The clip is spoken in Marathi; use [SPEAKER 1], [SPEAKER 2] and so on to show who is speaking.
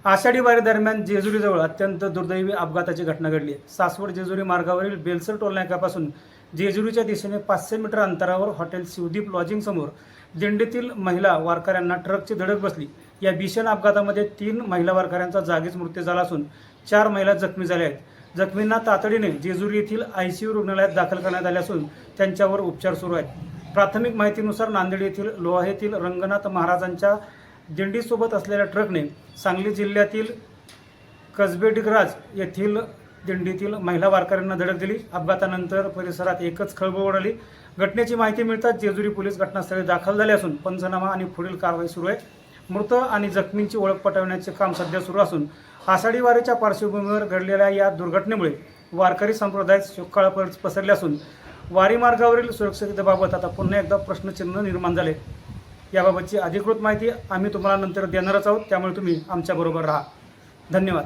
[SPEAKER 1] आषाढी वारी दरम्यान जेजुरीजवळ अत्यंत दुर्दैवी अपघाताची घटना घडली आहे। सासवड जेजुरी मार्गावरील बेलसर टोल नाक्यापासून जेजुरीच्या दिशेने 500 मीटर अंतरावर हॉटेल शिवदीप लॉजिंग समोर दिंडीतील महिला वारकऱ्यांना ट्रकची धडक बसली। या भीषण अपघातामध्ये 3 महिला वारकऱ्यांचा जागीच मृत्यू झाला असून 4 महिला जखमी झाल्या आहेत। जखमींना तातडीने जेजुरी येथील ICU रुग्णालयात दाखल करण्यात आले असून त्यांच्यावर उपचार सुरू आहेत। प्राथमिक माहितीनुसार नांदेड येथील लोहा येथील रंगनाथ महाराजांच्या दिंडीसोबत असलेल्या ट्रकने सांगली जिल्ह्यातील कसबेडिग्राज येथील दिंडीतील महिला वारकऱ्यांना धडक दिली। अपघातानंतर परिसरात एकच खळबळ उडाली। घटनेची माहिती मिळताच जेजुरी पोलीस घटनास्थळी दाखल झाले असून पंचनामा आणि पुढील कारवाई सुरू आहे। मृत आणि जखमींची ओळख पटवण्याचे काम सध्या सुरू असून आषाढी वारीच्या पार्श्वभूमीवर घडलेल्या या दुर्घटनेमुळे वारकरी संप्रदायात शोककळा पसरली असून वारी मार्गावरील सुरक्षिततेबाबत आता पुन्हा एकदा प्रश्नचिन्ह निर्माण झाले। याबाबतची अधिकृत माहिती आम्ही तुम्हाला नंतर देणारच आहोत, त्यामुळे तुम्ही आमच्याबरोबर राहा। धन्यवाद।